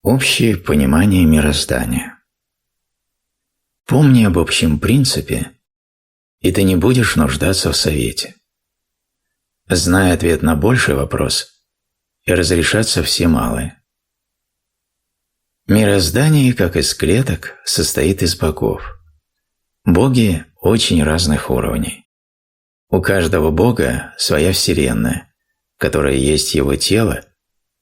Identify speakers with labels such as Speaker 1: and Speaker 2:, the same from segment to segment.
Speaker 1: Общее понимание мироздания. Помни об общем принципе, и ты не будешь нуждаться в совете. Знай ответ на больший вопрос, и разрешатся все малые. Мироздание, как из клеток, состоит из богов. Боги очень разных уровней. У каждого бога своя вселенная, которая есть его тело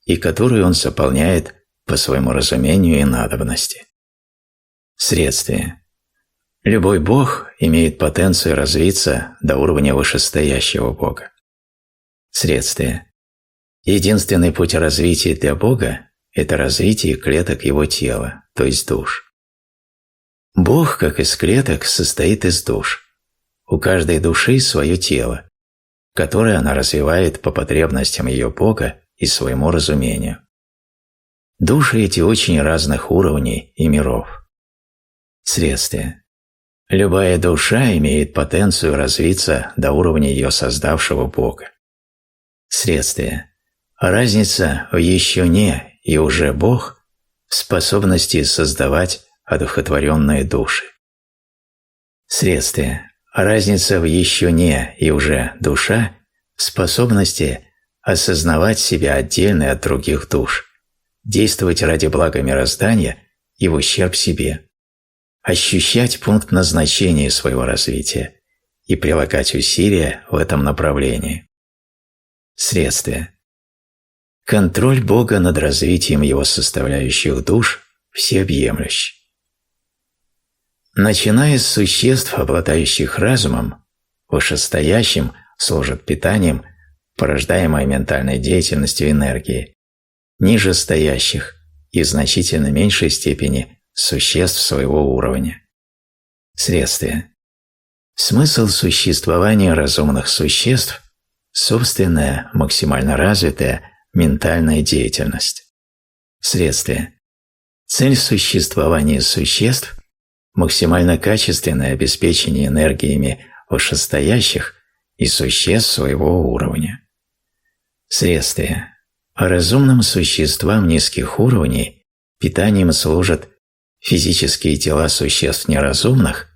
Speaker 1: и которую он заполняет по своему разумению и надобности. Следствие. Любой бог имеет потенцию развиться до уровня вышестоящего бога. Следствие. Единственный путь развития для бога – это развитие клеток его тела, то есть душ. Бог, как из клеток, состоит из душ. У каждой души свое тело, которое она развивает по потребностям ее бога и своему разумению. Души эти очень разных уровней и миров. Следствие. Любая душа имеет потенцию развиться до уровня ее создавшего Бога. Следствие. Разница в еще не и уже Бог в способности создавать одухотворенные души. Следствие. Разница в еще не и уже душа в способности осознавать себя отдельной от других душ, действовать ради блага мироздания и в ущерб себе, ощущать пункт назначения своего развития и прилагать усилия в этом направлении. Следствие. Контроль Бога над развитием его составляющих душ всеобъемлющий. Начиная с существ, обладающих разумом, вышестоящим служит питанием, порождаемой ментальной деятельностью энергии, нижестоящих и в значительно меньшей степени существ своего уровня. Следствие. Смысл существования разумных существ – собственная, максимально развитая ментальная деятельность. Следствие. Цель существования существ – максимально качественное обеспечение энергиями вышестоящих и существ своего уровня. Следствие. А разумным существам низких уровней питанием служат физические тела существ неразумных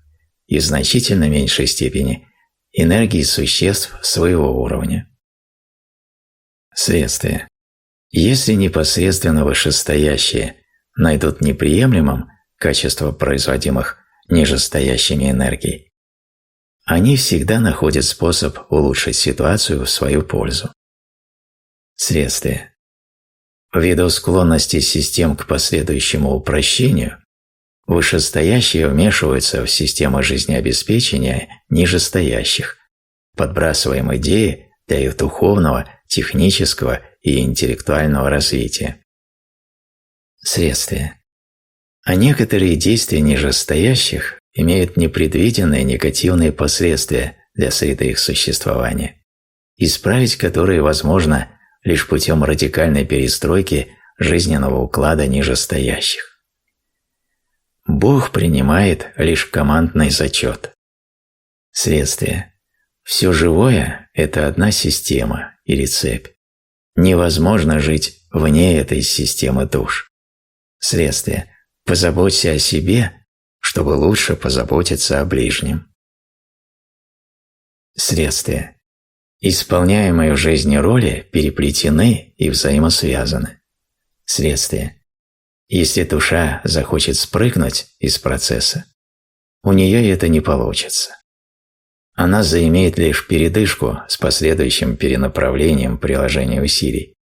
Speaker 1: и в значительно меньшей степени энергии существ своего уровня. Следствие. Если непосредственно вышестоящие найдут неприемлемым качество производимых нижестоящими энергий, они всегда находят способ улучшить ситуацию в свою пользу. Следствие. Ввиду склонности систем к последующему упрощению, вышестоящие вмешиваются в системы жизнеобеспечения нижестоящих, подбрасываем идеи для их духовного, технического и интеллектуального развития. Следствие. А некоторые действия нижестоящих имеют непредвиденные негативные последствия для среды их существования, исправить которые возможно лишь путем радикальной перестройки жизненного уклада нижестоящих. Бог принимает лишь командный зачет. Следствие. Все живое – это одна система или цепь. Невозможно жить вне этой системы душ. Следствие. Позаботься о себе, чтобы лучше позаботиться о ближнем. Следствие. Исполняемые в жизни роли переплетены и взаимосвязаны. Следствие. Если душа захочет спрыгнуть из процесса, у нее это не получится. Она заимеет лишь передышку с последующим перенаправлением приложения усилий,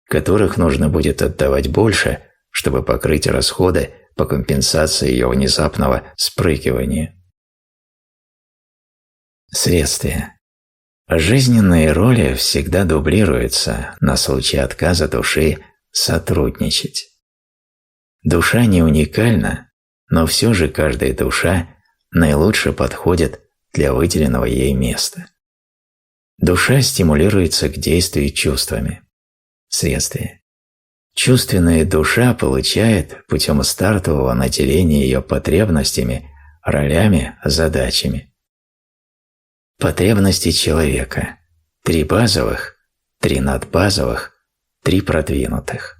Speaker 1: которых нужно будет отдавать больше, чтобы покрыть расходы по компенсации ее внезапного спрыгивания. Следствие. Жизненные роли всегда дублируются на случай отказа души сотрудничать. Душа не уникальна, но все же каждая душа наилучше подходит для выделенного ей места. Душа стимулируется к действию чувствами. Следствие. Чувственная душа получает путем стартового наделения ее потребностями, ролями, задачами. Потребности человека – 3 базовых, 3 надбазовых, 3 продвинутых.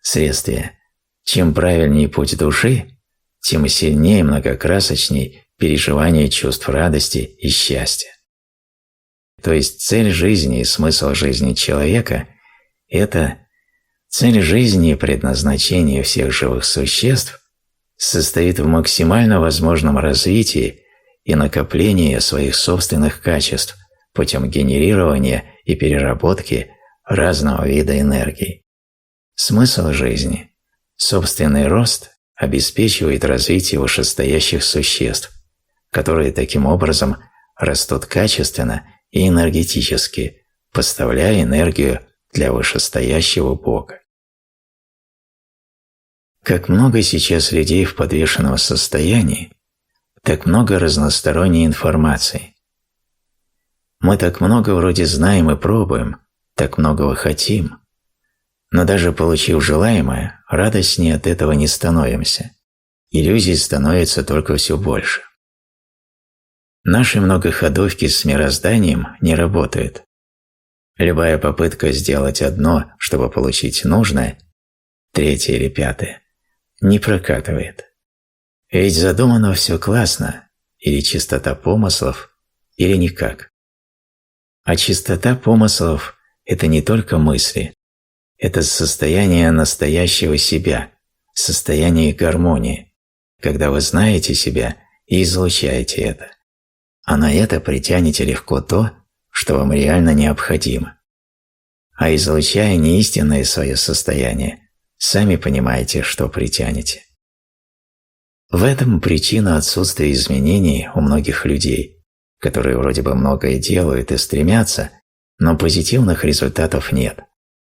Speaker 1: Следствие. Чем правильнее путь души, тем сильнее и многокрасочней переживание чувств радости и счастья. То есть цель жизни и смысл жизни человека – это цель жизни и предназначение всех живых существ состоит в максимально возможном развитии и накоплении своих собственных качеств путем генерирования и переработки разного вида энергии. Смысл жизни – собственный рост обеспечивает развитие вышестоящих существ, которые таким образом растут качественно и энергетически, поставляя энергию для вышестоящего Бога. Как много сейчас людей в подвешенном состоянии, так много разносторонней информации. Мы так много вроде знаем и пробуем, так многого хотим, но даже получив желаемое, радостнее от этого не становимся. Иллюзий становится только все больше. Наши многоходовки с мирозданием не работают. Любая попытка сделать одно, чтобы получить нужное, третье или пятое, не прокатывает. Ведь задумано все классно, или чистота помыслов, или никак. А чистота помыслов – это не только мысли, это состояние настоящего себя, состояние гармонии, когда вы знаете себя и излучаете это. А на это притянете легко то, что вам реально необходимо. А излучая неистинное свое состояние, сами понимаете, что притянете. В этом причина отсутствия изменений у многих людей, которые вроде бы многое делают и стремятся, но позитивных результатов нет.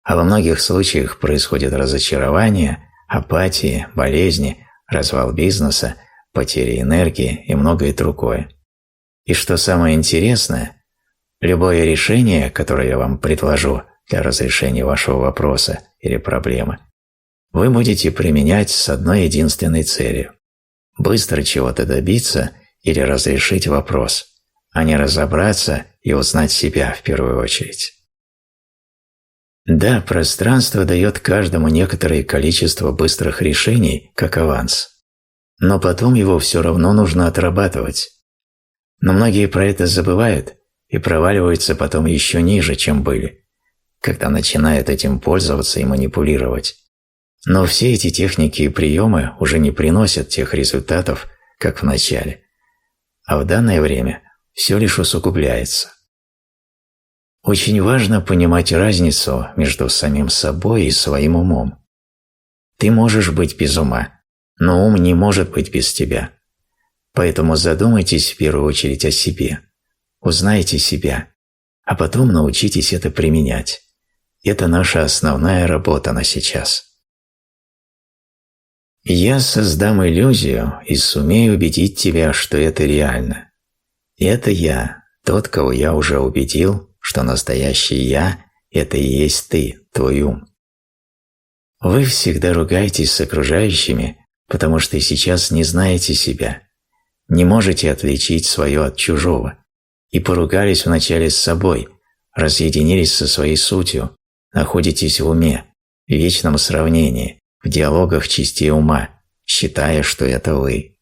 Speaker 1: А во многих случаях происходит разочарование, апатия, болезни, развал бизнеса, потеря энергии и многое другое. И что самое интересное, любое решение, которое я вам предложу для разрешения вашего вопроса или проблемы, вы будете применять с одной единственной целью – быстро чего-то добиться или разрешить вопрос, а не разобраться и узнать себя в первую очередь. Да, пространство дает каждому некоторое количество быстрых решений, как аванс, но потом его все равно нужно отрабатывать. Но многие про это забывают и проваливаются потом еще ниже, чем были, когда начинают этим пользоваться и манипулировать. Но все эти техники и приемы уже не приносят тех результатов, как в начале. А в данное время все лишь усугубляется. Очень важно понимать разницу между самим собой и своим умом. Ты можешь быть без ума, но ум не может быть без тебя. Поэтому задумайтесь в первую очередь о себе, узнайте себя, а потом научитесь это применять. Это наша основная работа на сейчас. Я создам иллюзию и сумею убедить тебя, что это реально. Это я, тот, кого я уже убедил, что настоящий я – это и есть ты, твой ум. Вы всегда ругаетесь с окружающими, потому что сейчас не знаете себя, не можете отличить свое от чужого, и поругались вначале с собой, разъединились со своей сутью, находитесь в уме, в вечном сравнении, в диалогах частей ума, считая, что это вы.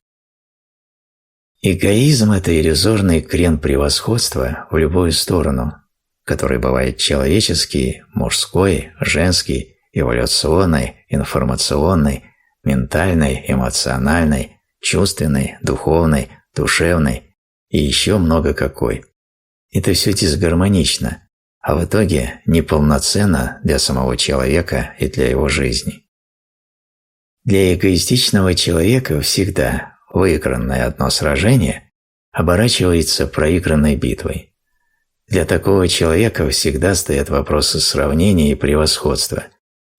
Speaker 1: Эгоизм – это иллюзорный крен превосходства в любую сторону, который бывает человеческий, мужской, женский, эволюционный, информационный, ментальный, эмоциональный, чувственный, духовный, душевный и еще много какой. Это все дисгармонично, а в итоге неполноценно для самого человека и для его жизни. Для эгоистичного человека всегда выигранное одно сражение оборачивается проигранной битвой. Для такого человека всегда стоят вопросы сравнения и превосходства,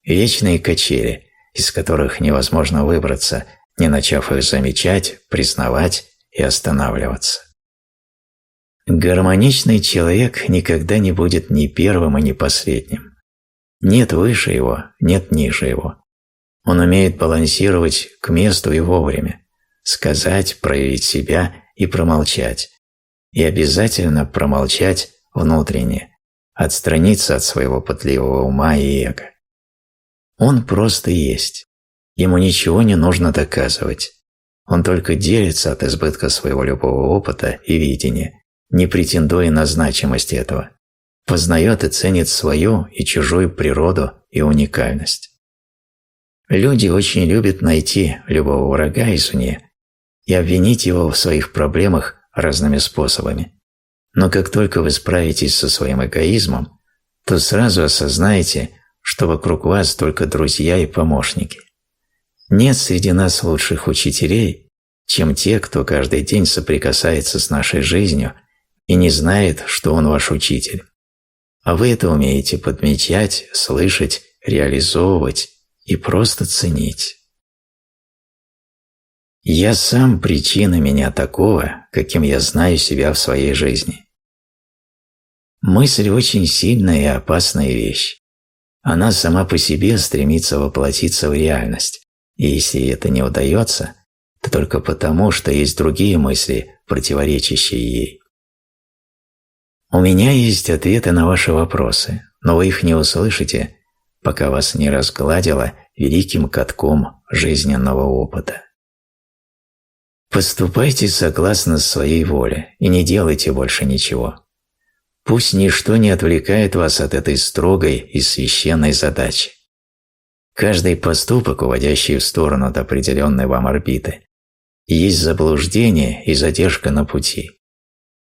Speaker 1: вечные качели, из которых невозможно выбраться, не начав их замечать, признавать и останавливаться. Гармоничный человек никогда не будет ни первым и ни последним. Нет выше его, нет ниже его. Он умеет балансировать к месту и вовремя, сказать, проявить себя и промолчать. И обязательно промолчать внутренне, отстраниться от своего пытливого ума и эго. Он просто есть. Ему ничего не нужно доказывать. Он только делится от избытка своего любого опыта и видения, не претендуя на значимость этого, познает и ценит свою и чужую природу и уникальность. Люди очень любят найти любого врага извне и обвинить его в своих проблемах разными способами. Но как только вы справитесь со своим эгоизмом, то сразу осознаете, что вокруг вас только друзья и помощники. Нет среди нас лучших учителей, чем те, кто каждый день соприкасается с нашей жизнью и не знает, что он ваш учитель. А вы это умеете подмечать, слышать, реализовывать и просто ценить. Я сам причина меня такого, каким я знаю себя в своей жизни. Мысль очень сильная и опасная вещь. Она сама по себе стремится воплотиться в реальность, и если это не удается, то только потому, что есть другие мысли, противоречащие ей. У меня есть ответы на ваши вопросы, но вы их не услышите, пока вас не разгладило великим катком жизненного опыта. Поступайте согласно своей воле и не делайте больше ничего. Пусть ничто не отвлекает вас от этой строгой и священной задачи. Каждый поступок, уводящий в сторону от определенной вам орбиты, есть заблуждение и задержка на пути.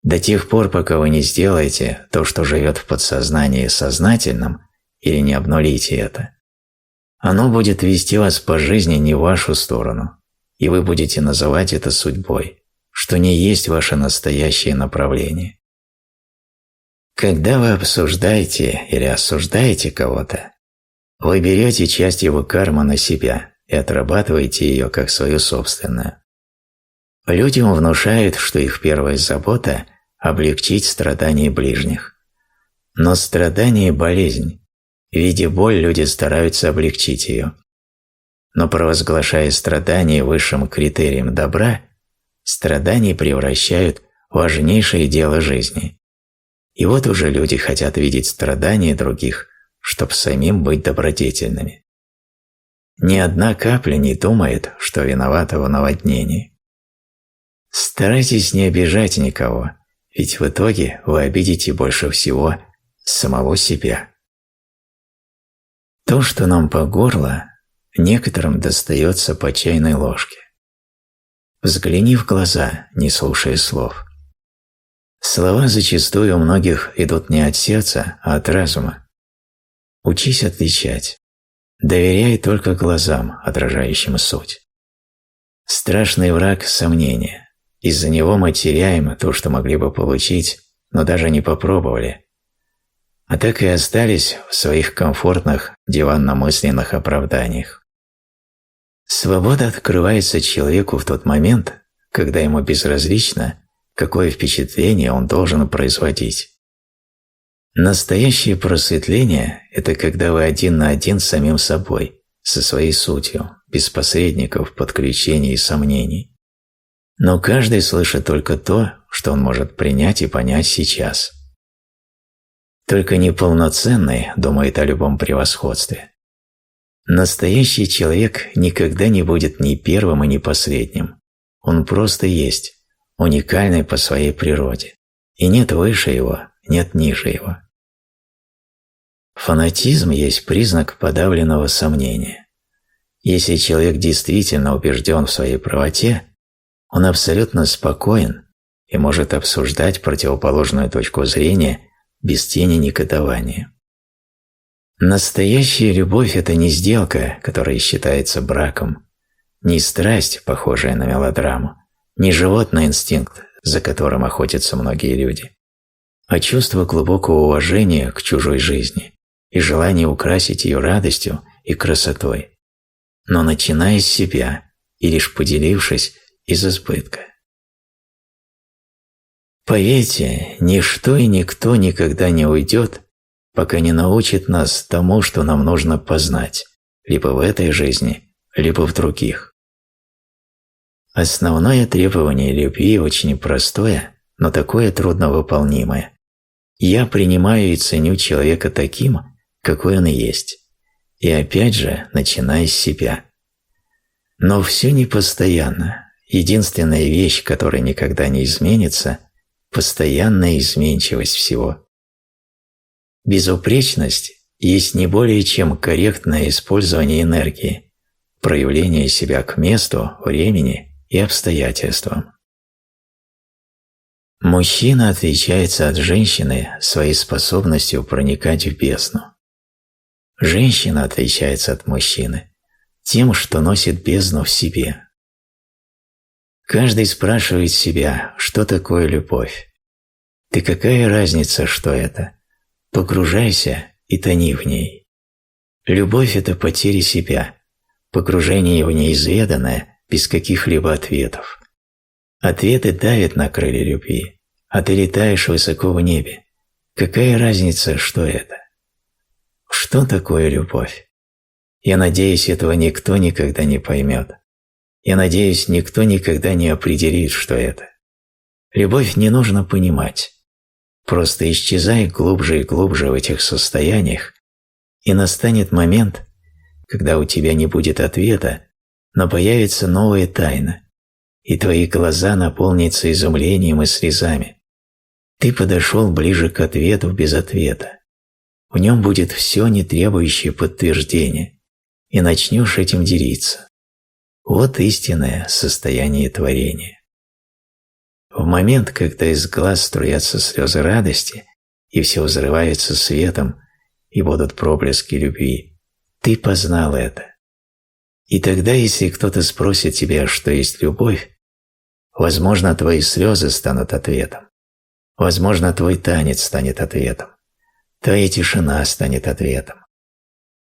Speaker 1: До тех пор, пока вы не сделаете то, что живет в подсознании сознательным, или не обнулите это, оно будет вести вас по жизни не в вашу сторону, и вы будете называть это судьбой, что не есть ваше настоящее направление. Когда вы обсуждаете или осуждаете кого-то, вы берете часть его кармы на себя и отрабатываете ее как свою собственную. Людям внушают, что их первая забота – облегчить страдания ближних. Но страдание – болезнь. Видя боль, люди стараются облегчить ее. Но провозглашая страдание высшим критерием добра, страдания превращают в важнейшее дело жизни. И вот уже люди хотят видеть страдания других, чтобы самим быть добродетельными. Ни одна капля не думает, что виновата в наводнении. Старайтесь не обижать никого, ведь в итоге вы обидите больше всего самого себя. То, что нам по горло, некоторым достается по чайной ложке. Взгляни в глаза, не слушая слов. Слова зачастую у многих идут не от сердца, а от разума. Учись отличать. Доверяй только глазам, отражающим суть. Страшный враг – сомнение. Из-за него мы теряем то, что могли бы получить, но даже не попробовали. А так и остались в своих комфортных диванно-мысленных оправданиях. Свобода открывается человеку в тот момент, когда ему безразлично, какое впечатление он должен производить. Настоящее просветление – это когда вы один на один с самим собой, со своей сутью, без посредников, подключений и сомнений. Но каждый слышит только то, что он может принять и понять сейчас. Только неполноценный думает о любом превосходстве. Настоящий человек никогда не будет ни первым и ни последним. Он просто есть, уникальный по своей природе. И нет выше его, нет ниже его. Фанатизм есть признак подавленного сомнения. Если человек действительно убежден в своей правоте, он абсолютно спокоен и может обсуждать противоположную точку зрения без тени негодования. Настоящая любовь – это не сделка, которая считается браком, не страсть, похожая на мелодраму, не животный инстинкт, за которым охотятся многие люди, а чувство глубокого уважения к чужой жизни и желание украсить ее радостью и красотой, но начиная с себя и лишь поделившись из избытка. Поверьте, ничто и никто никогда не уйдет, пока не научит нас тому, что нам нужно познать, либо в этой жизни, либо в других. Основное требование любви очень простое, но такое трудновыполнимое. Я принимаю и ценю человека таким, какой он есть, И опять же, начиная с себя. Но все непостоянно. Единственная вещь, которая никогда не изменится – постоянная изменчивость всего. Безупречность есть не более чем корректное использование энергии, проявление себя к месту, времени и обстоятельствам. Мужчина отличается от женщины своей способностью проникать в бездну. Женщина отличается от мужчины тем, что носит бездну в себе. Каждый спрашивает себя, что такое любовь. Ты какая разница, что это? Погружайся и тони в ней. Любовь – это потеря себя, погружение в неизведанное без каких-либо ответов. Ответы давят на крылья любви, а ты летаешь высоко в небе. Какая разница, что это? Что такое любовь? Я надеюсь, этого никто никогда не поймет. Я надеюсь, никто никогда не определит, что это. Любовь не нужно понимать. Просто исчезай глубже и глубже в этих состояниях, и настанет момент, когда у тебя не будет ответа, но появится новая тайна, и твои глаза наполнятся изумлением и слезами. Ты подошел ближе к ответу без ответа. В нем будет все, не требующее подтверждения, и начнешь этим делиться. Вот истинное состояние творения. В момент, когда из глаз струятся слезы радости, и все взрывается светом, и будут проблески любви, ты познал это. И тогда, если кто-то спросит тебя, что есть любовь, возможно, твои слезы станут ответом. Возможно, твой танец станет ответом. Твоя тишина станет ответом.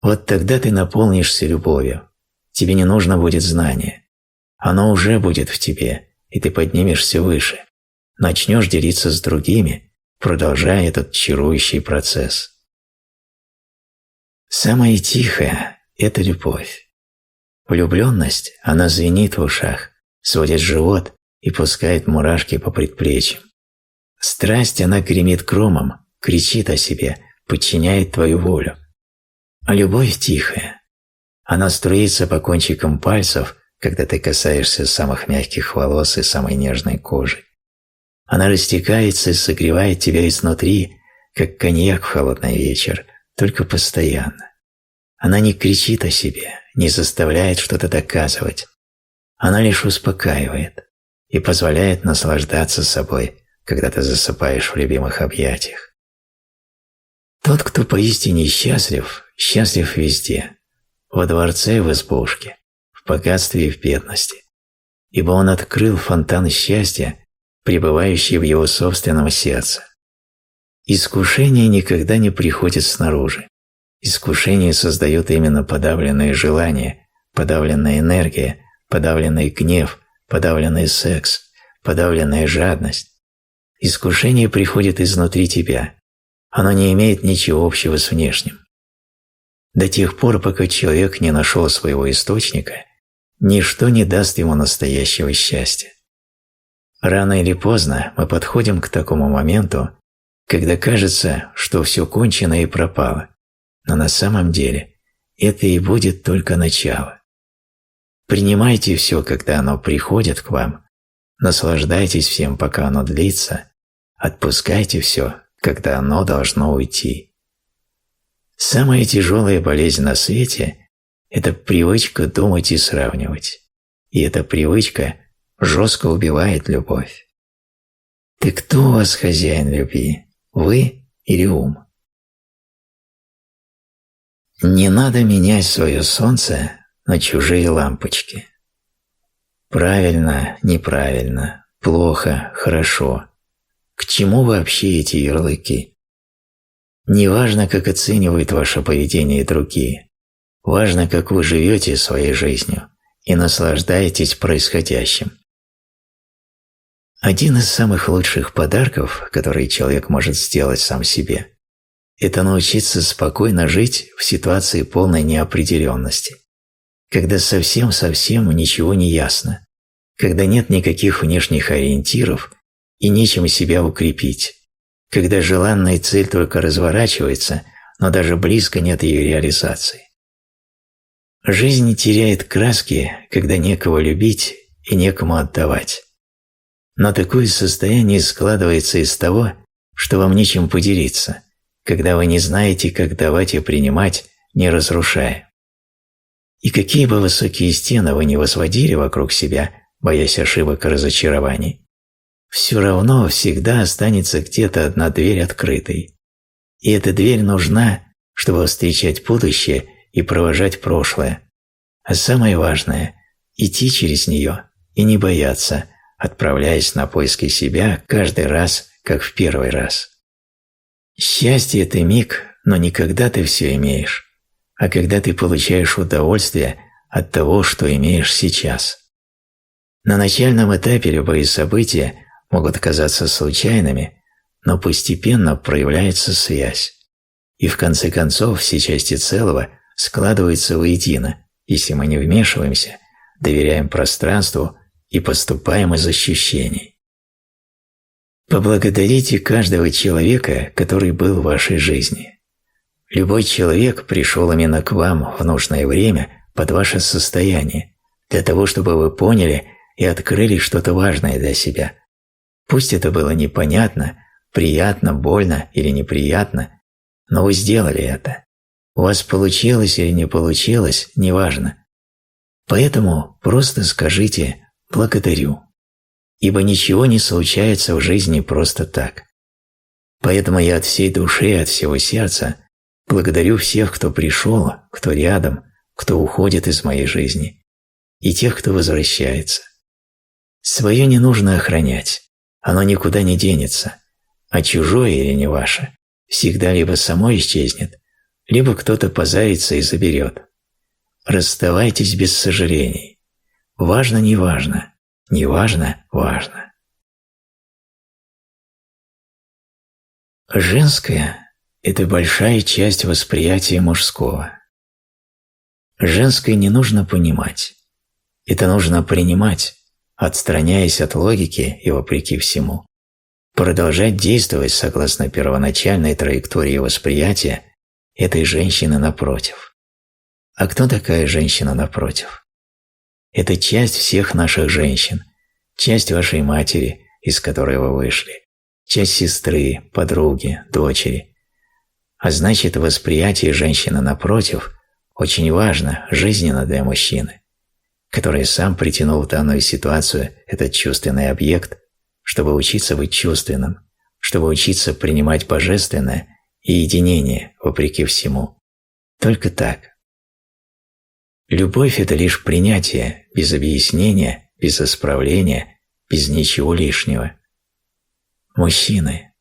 Speaker 1: Вот тогда ты наполнишься любовью. Тебе не нужно будет знания. Оно уже будет в тебе, и ты поднимешься выше. Начнешь делиться с другими, продолжая этот чарующий процесс. Самое тихое – это любовь. Влюбленность, она звенит в ушах, сводит живот и пускает мурашки по предплечьям. Страсть, она гремит громом, кричит о себе, подчиняет твою волю. А любовь тихая. Она струится по кончикам пальцев, когда ты касаешься самых мягких волос и самой нежной кожи. Она растекается и согревает тебя изнутри, как коньяк в холодный вечер, только постоянно. Она не кричит о себе, не заставляет что-то доказывать. Она лишь успокаивает и позволяет наслаждаться собой, когда ты засыпаешь в любимых объятиях. Тот, кто поистине счастлив, счастлив везде. Во дворце и в избушке, в богатстве и в бедности, ибо он открыл фонтан счастья, пребывающий в его собственном сердце. Искушение никогда не приходит снаружи. Искушение создает именно подавленные желания, подавленная энергия, подавленный гнев, подавленный секс, подавленная жадность. Искушение приходит изнутри тебя. Оно не имеет ничего общего с внешним. До тех пор, пока человек не нашел своего источника, ничто не даст ему настоящего счастья. Рано или поздно мы подходим к такому моменту, когда кажется, что все кончено и пропало, но на самом деле это и будет только начало. Принимайте все, когда оно приходит к вам, наслаждайтесь всем, пока оно длится, отпускайте все, когда оно должно уйти. Самая тяжелая болезнь на свете – это привычка думать и сравнивать. И эта привычка жестко убивает любовь. Ты кто у вас хозяин любви? Вы или ум? Не надо менять свое солнце на чужие лампочки. Правильно, неправильно, плохо, хорошо. К чему вообще эти ярлыки? Неважно, как оценивают ваше поведение другие. Важно, как вы живете своей жизнью и наслаждаетесь происходящим. Один из самых лучших подарков, который человек может сделать сам себе, это научиться спокойно жить в ситуации полной неопределенности, когда совсем-совсем ничего не ясно, когда нет никаких внешних ориентиров и нечем себя укрепить, когда желанная цель только разворачивается, но даже близко нет ее реализации. Жизнь теряет краски, когда некого любить и некому отдавать. Но такое состояние складывается из того, что вам нечем поделиться, когда вы не знаете, как давать и принимать, не разрушая. И какие бы высокие стены вы ни возводили вокруг себя, боясь ошибок и разочарований, все равно всегда останется где-то одна дверь открытой. И эта дверь нужна, чтобы встречать будущее и провожать прошлое. А самое важное – идти через нее и не бояться, отправляясь на поиски себя каждый раз, как в первый раз. Счастье – это миг, но не когда ты все имеешь, а когда ты получаешь удовольствие от того, что имеешь сейчас. На начальном этапе любые события могут казаться случайными, но постепенно проявляется связь. И в конце концов все части целого складываются воедино, если мы не вмешиваемся, доверяем пространству и поступаем из ощущений. Поблагодарите каждого человека, который был в вашей жизни. Любой человек пришел именно к вам в нужное время под ваше состояние, для того, чтобы вы поняли и открыли что-то важное для себя. Пусть это было непонятно, приятно, больно или неприятно, но вы сделали это. У вас получилось или не получилось, неважно. Поэтому просто скажите «благодарю», ибо ничего не случается в жизни просто так. Поэтому я от всей души и от всего сердца благодарю всех, кто пришел, кто рядом, кто уходит из моей жизни, и тех, кто возвращается. Свое не нужно охранять, оно никуда не денется, а чужое или не ваше всегда либо само исчезнет, либо кто-то позарится и заберет. Расставайтесь без сожалений. Важно – не важно, не важно – важно. Женское – это большая часть восприятия мужского. Женское не нужно понимать. Это нужно принимать, отстраняясь от логики и вопреки всему. Продолжать действовать согласно первоначальной траектории восприятия этой женщины напротив. А кто такая женщина напротив? Это часть всех наших женщин, часть вашей матери, из которой вы вышли, часть сестры, подруги, дочери. А значит, восприятие женщины напротив очень важно, жизненно для мужчины, который сам притянул в данную ситуацию этот чувственный объект, чтобы учиться быть чувственным, чтобы учиться принимать божественное и единение вопреки всему. Только так. Любовь – это лишь принятие, без объяснения, без исправления, без ничего лишнего. Мужчины,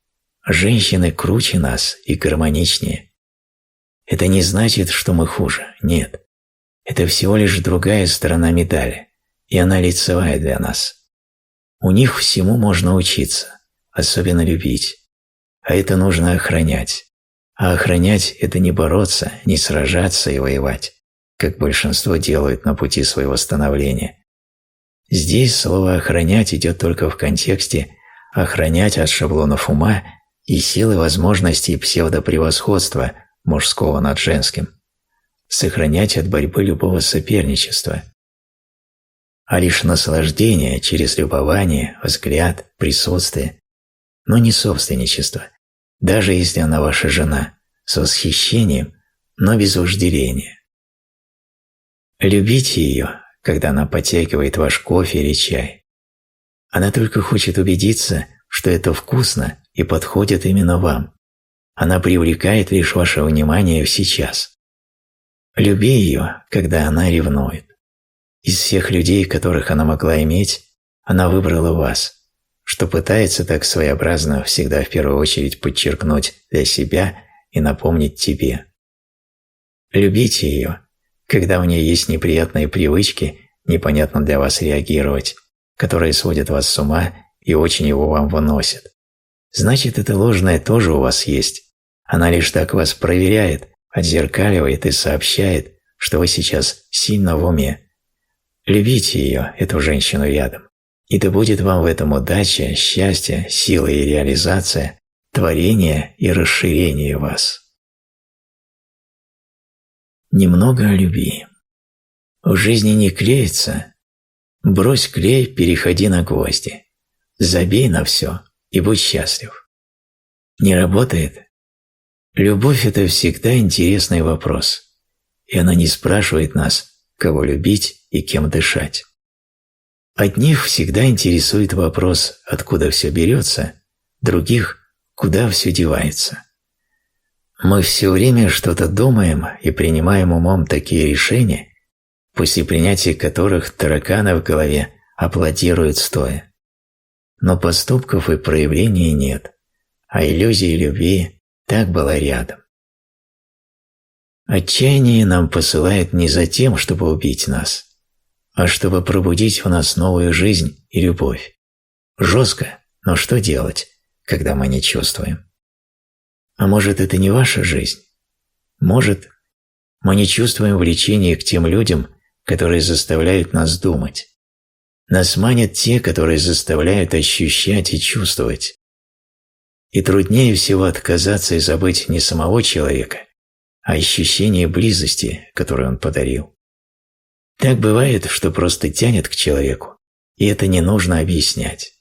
Speaker 1: женщины круче нас и гармоничнее. Это не значит, что мы хуже, нет. Это всего лишь другая сторона медали, и она лицевая для нас. У них всему можно учиться, особенно любить. А это нужно охранять. А охранять – это не бороться, не сражаться и воевать, как большинство делают на пути своего становления. Здесь слово «охранять» идет только в контексте охранять от шаблонов ума и силы возможностей псевдопревосходства мужского над женским, сохранять от борьбы любого соперничества. А лишь наслаждение через любование, взгляд, присутствие, но не собственничество, даже если она ваша жена, с восхищением, но без вожделения. Любите ее, когда она подтягивает ваш кофе или чай. Она только хочет убедиться, что это вкусно и подходит именно вам. Она привлекает лишь ваше внимание в сейчас. Люби ее, когда она ревнует. Из всех людей, которых она могла иметь, она выбрала вас, что пытается так своеобразно всегда в первую очередь подчеркнуть для себя и напомнить тебе. Любите ее, когда у нее есть неприятные привычки, непонятно для вас реагировать, которые сводят вас с ума и очень его вам выносят. Значит, это ложное тоже у вас есть. Она лишь так вас проверяет, отзеркаливает и сообщает, что вы сейчас сильно в уме. Любите ее, эту женщину рядом, и да будет вам в этом удача, счастье, сила и реализация, творение и расширение вас. Немного о любви. В жизни не клеится? Брось клей, переходи на гвозди. Забей на все и будь счастлив. Не работает? Любовь – это всегда интересный вопрос, и она не спрашивает нас, кого любить и кем дышать. Одних всегда интересует вопрос, откуда все берется, других – куда все девается. Мы все время что-то думаем и принимаем умом такие решения, после принятия которых тараканы в голове аплодируют стоя. Но поступков и проявлений нет, а иллюзия любви так была рядом. Отчаяние нам посылает не за тем, чтобы убить нас, а чтобы пробудить в нас новую жизнь и любовь. Жестко, но что делать, когда мы не чувствуем? А может, это не ваша жизнь? Может, мы не чувствуем влечения к тем людям, которые заставляют нас думать. Нас манят те, которые заставляют ощущать и чувствовать. И труднее всего отказаться и забыть не самого человека, а ощущение близости, которое он подарил. Так бывает, что просто тянет к человеку, и это не нужно объяснять.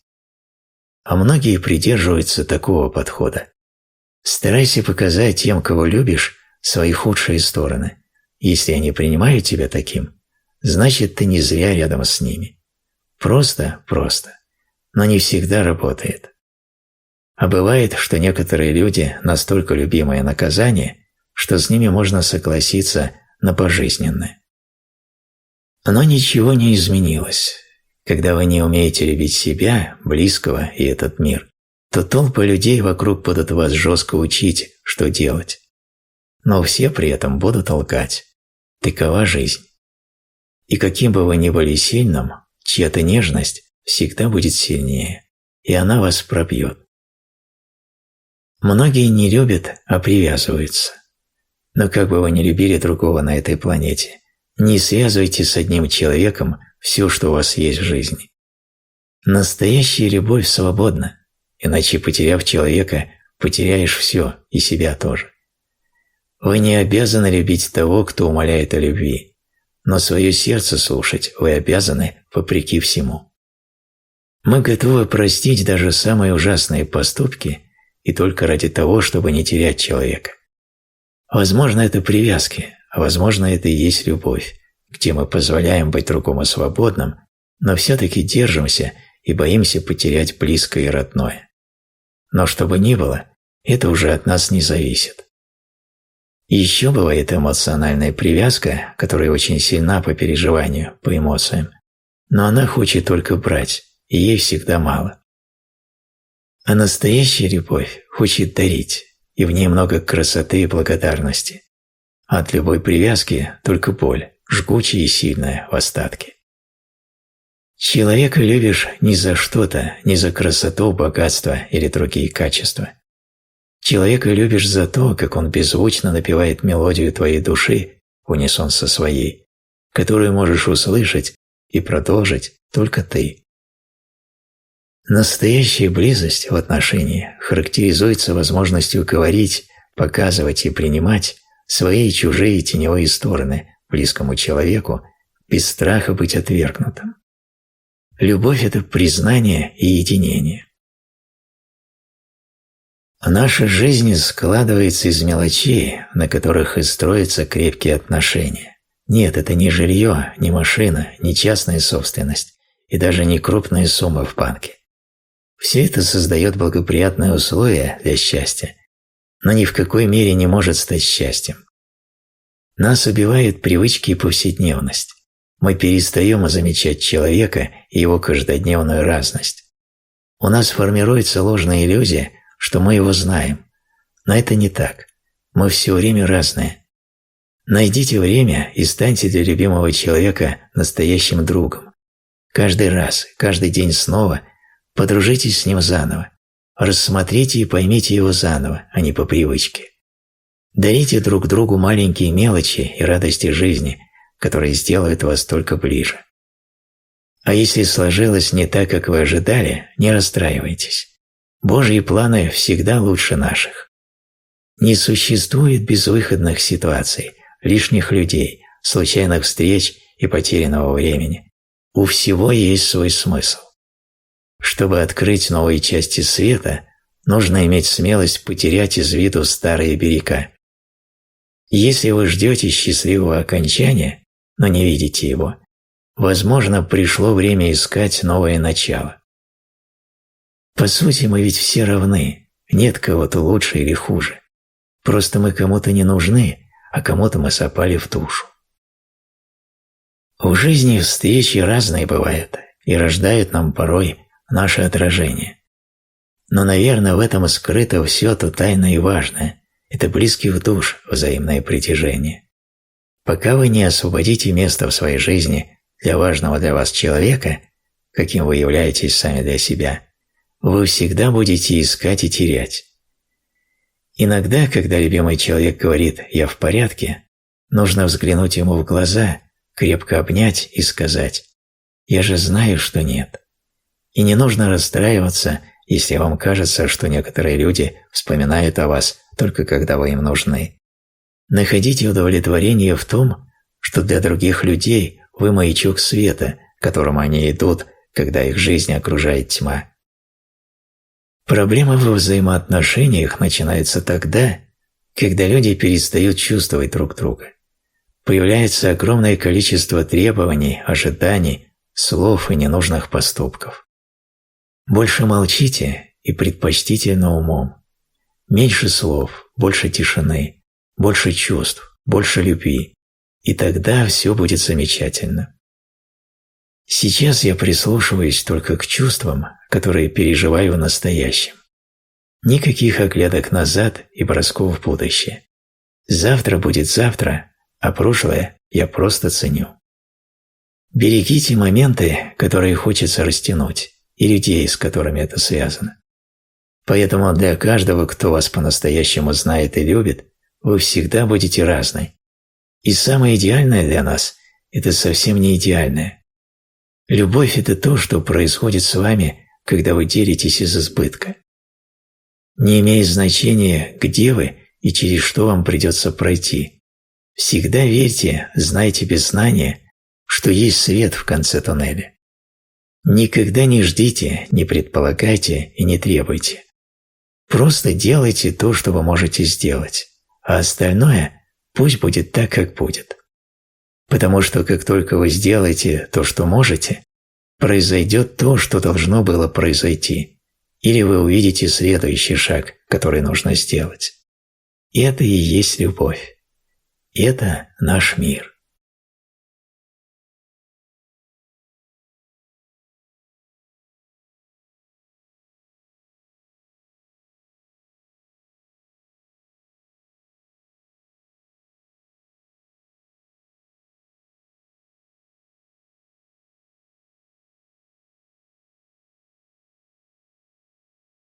Speaker 1: А многие придерживаются такого подхода. Старайся показать тем, кого любишь, свои худшие стороны. Если они принимают тебя таким, значит, ты не зря рядом с ними. Просто. Но не всегда работает. А бывает, что некоторые люди настолько любимое наказание, что с ними можно согласиться на пожизненное. Но ничего не изменилось. Когда вы не умеете любить себя, близкого и этот мир, то толпы людей вокруг будут вас жестко учить, что делать. Но все при этом будут лгать. Такова жизнь. И каким бы вы ни были сильным, чья-то нежность всегда будет сильнее, и она вас пробьет. Многие не любят, а привязываются. Но как бы вы ни любили другого на этой планете, не связывайте с одним человеком все, что у вас есть в жизни. Настоящая любовь свободна, иначе, потеряв человека, потеряешь все, и себя тоже. Вы не обязаны любить того, кто умоляет о любви, но свое сердце слушать вы обязаны вопреки всему. Мы готовы простить даже самые ужасные поступки и только ради того, чтобы не терять человека. Возможно, это привязки, а возможно, это и есть любовь, где мы позволяем быть другому свободным, но все-таки держимся и боимся потерять близкое и родное. Но что бы ни было, это уже от нас не зависит. И еще бывает эмоциональная привязка, которая очень сильна по переживанию, по эмоциям, но она хочет только брать, и ей всегда мало. А настоящая любовь хочет дарить, и в ней много красоты и благодарности. От любой привязки только боль, жгучая и сильная в остатке. Человека любишь не за что-то, не за красоту, богатство или другие качества. Человека любишь за то, как он беззвучно напевает мелодию твоей души в унисон со своей, которую можешь услышать и продолжить только ты. Настоящая близость в отношении характеризуется возможностью говорить, показывать и принимать свои и чужие теневые стороны близкому человеку без страха быть отвергнутым. Любовь – это признание и единение. Наша жизнь складывается из мелочей, на которых и строятся крепкие отношения. Нет, это не жилье, не машина, не частная собственность и даже не крупные суммы в банке. Все это создает благоприятные условия для счастья, но ни в какой мере не может стать счастьем. Нас убивают привычки и повседневность. Мы перестаем замечать человека и его каждодневную разность. У нас формируется ложная иллюзия, что мы его знаем. Но это не так. Мы все время разные. Найдите время и станьте для любимого человека настоящим другом. Каждый раз, каждый день снова подружитесь с ним заново. Рассмотрите и поймите его заново, а не по привычке. Дарите друг другу маленькие мелочи и радости жизни, которые сделают вас только ближе. А если сложилось не так, как вы ожидали, не расстраивайтесь. Божьи планы всегда лучше наших. Не существует безвыходных ситуаций, лишних людей, случайных встреч и потерянного времени, у всего есть свой смысл. Чтобы открыть новые части света, нужно иметь смелость потерять из виду старые берега. Если вы ждете счастливого окончания, но не видите его, возможно, пришло время искать новое начало. По сути, мы ведь все равны, нет кого-то лучше или хуже. Просто мы кому-то не нужны, а кому-то мы запали в душу. В жизни встречи разные бывают и рождают нам порой наше отражение. Но, наверное, в этом и скрыто все то тайное и важное. Это близких душ взаимное притяжение. Пока вы не освободите место в своей жизни для важного для вас человека, каким вы являетесь сами для себя, вы всегда будете искать и терять. Иногда, когда любимый человек говорит «я в порядке», нужно взглянуть ему в глаза, крепко обнять и сказать «я же знаю, что нет». И не нужно расстраиваться, если вам кажется, что некоторые люди вспоминают о вас только когда вы им нужны. Находите удовлетворение в том, что для других людей вы маячок света, к которому они идут, когда их жизнь окружает тьма. Проблемы во взаимоотношениях начинаются тогда, когда люди перестают чувствовать друг друга. Появляется огромное количество требований, ожиданий, слов и ненужных поступков. Больше молчите и предпочтительно умом. Меньше слов, больше тишины, больше чувств, больше любви, и тогда все будет замечательно. Сейчас я прислушиваюсь только к чувствам, которые переживаю в настоящем. Никаких оглядок назад и бросков в будущее. Завтра будет завтра, а прошлое я просто ценю. Берегите моменты, которые хочется растянуть, и людей, с которыми это связано. Поэтому для каждого, кто вас по-настоящему знает и любит, вы всегда будете разной. И самое идеальное для нас – это совсем не идеальное. Любовь – это то, что происходит с вами, когда вы делитесь из избытка. Не имеет значения, где вы и через что вам придется пройти. Всегда верьте, знайте без знания, что есть свет в конце туннеля. Никогда не ждите, не предполагайте и не требуйте. Просто делайте то, что вы можете сделать, а остальное пусть будет так, как будет. Потому что как только вы сделаете то, что можете, произойдет то, что должно было произойти, или вы увидите следующий шаг, который нужно сделать. Это и есть любовь. Это наш мир.